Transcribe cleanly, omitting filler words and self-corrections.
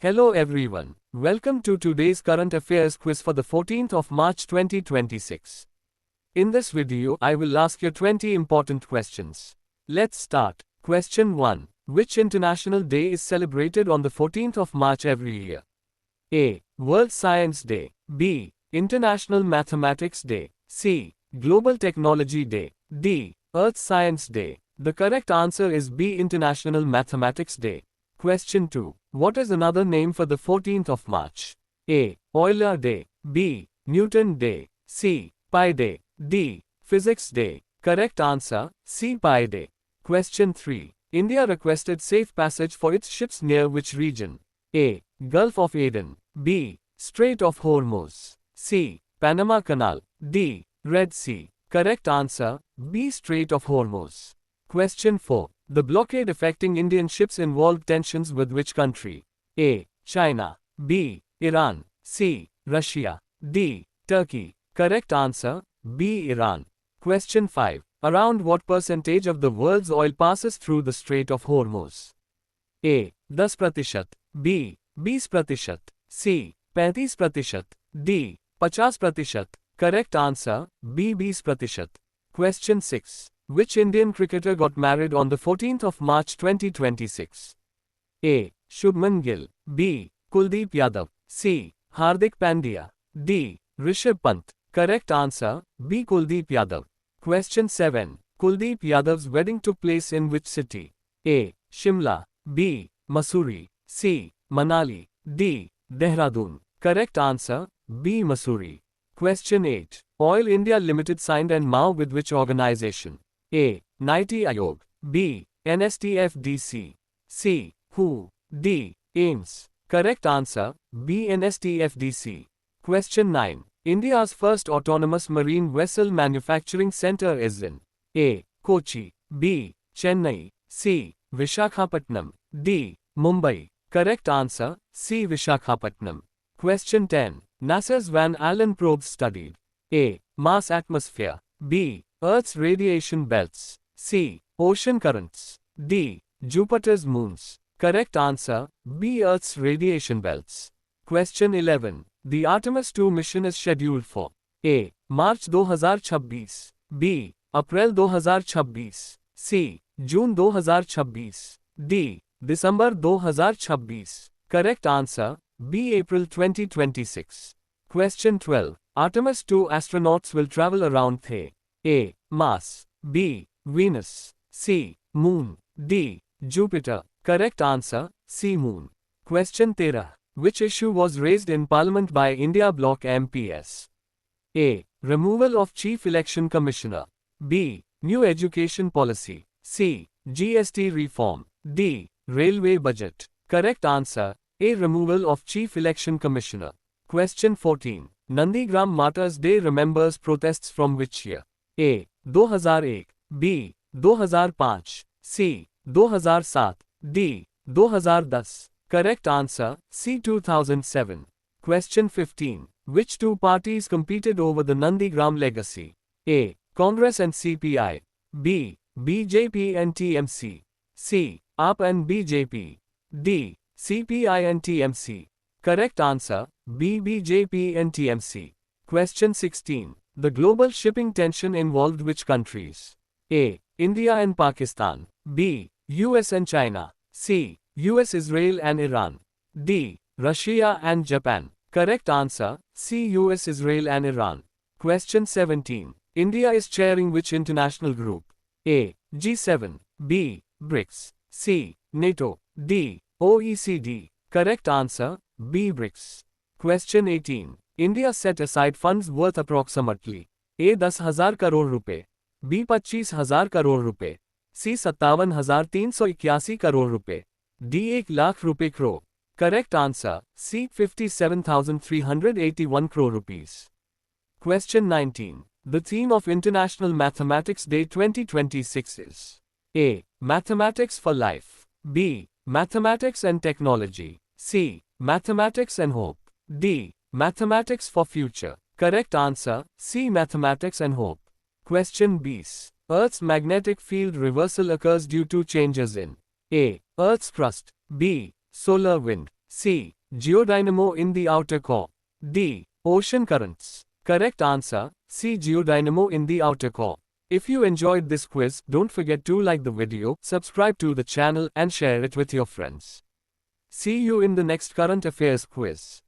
Hello everyone. Welcome to today's current affairs quiz for the 14th of March 2026. In this video, I will ask you 20 important questions. Let's start. Question 1. Which international day is celebrated on the 14th of March every year? A. World Science Day. B. International Mathematics Day. C. Global Technology Day. D. Earth Science Day. The correct answer is B. International Mathematics Day. Question 2. What is another name for the 14th of March? A. Euler Day. B. Newton Day. C. Pi Day. D. Physics Day. Correct answer, C. Pi Day. Question 3. India requested safe passage for its ships near which region? A. Gulf of Aden. B. Strait of Hormuz. C. Panama Canal. D. Red Sea. Correct answer, B. Strait of Hormuz. Question 4. The blockade affecting Indian ships involved tensions with which country? A. China. B. Iran. C. Russia. D. Turkey. Correct answer, B. Iran. Question 5. Around what percentage of the world's oil passes through the Strait of Hormuz? A. 10%. B. 20%. C. 35%. D. 50%. Correct answer, B. 20%. Question 6. Which Indian cricketer got married on the 14th of March 2026? A. Shubman Gill. B. Kuldeep Yadav. C. Hardik Pandya. D. Rishabh Pant. Correct answer, B. Kuldeep Yadav. Question 7. Kuldeep Yadav's wedding took place in which city? A. Shimla. B. Mussoorie. C. Manali. D. Dehradun. Correct answer, B. Mussoorie. Question 8. Oil India Limited signed an MoU with which organization? A. Niti Aayog. B. NSTFDC. C. WHO. D. AIMS. Correct answer, B. NSTFDC. Question 9. India's first autonomous marine vessel manufacturing center is in A. Kochi. B. Chennai. C. Vishakhapatnam. D. Mumbai. Correct answer, C. Vishakhapatnam. Question 10. NASA's Van Allen probe studied A. Mars atmosphere. B. Earth's radiation belts. C. Ocean currents. D. Jupiter's moons. Correct answer, B. Earth's radiation belts. Question 11. The Artemis 2 mission is scheduled for A. March 2026. B. April 2026. C. June 2026. D. December 2026. Correct answer, B. April 2026. Question 12. Artemis 2 astronauts will travel around the A. Mars. B. Venus. C. Moon. D. Jupiter. Correct answer, C. Moon. Question 13. Which issue was raised in Parliament by India Bloc MPs? A. Removal of Chief Election Commissioner. B. New education policy. C. GST reform. D. Railway budget. Correct answer, A. Removal of Chief Election Commissioner. Question 14. Nandigram Martyrs Day remembers protests from which year? A. 2001. B. 2005. C. 2007. D. 2010. Correct answer, C. 2007. Question 15. Which two parties competed over the Nandigram legacy? A. Congress and CPI. B. BJP and TMC. C. AAP and BJP. D. CPI and TMC. Correct answer, B. BJP and TMC. Question 16. The global shipping tension involved which countries? A. India and Pakistan. B. US and China. C. US, Israel and Iran. D. Russia and Japan. Correct answer, C. US, Israel and Iran. Question 17. India is chairing which international group? A. G7. B. BRICS. C. NATO. D. OECD. Correct answer, B. BRICS. Question 18. India set aside funds worth approximately A. 10,000 crore रुपए. B. 25,000 crore रुपए. C. 57,381 crore रुपए. D. 1 lakh रुपए crore. Correct answer, C. 57,381 crore rupees. Question 19. The theme of International Mathematics Day 2026 is A. Mathematics for Life. B. Mathematics and Technology. C. Mathematics and Hope. D. Mathematics for Future. Correct answer, C. Mathematics and Hope. Question B. Earth's magnetic field reversal occurs due to changes in A. Earth's crust. B. Solar wind. C. Geodynamo in the outer core. D. Ocean currents. Correct answer, C. Geodynamo in the outer core. If you enjoyed this quiz, don't forget to like the video, subscribe to the channel and share it with your friends. See you in the next current affairs quiz.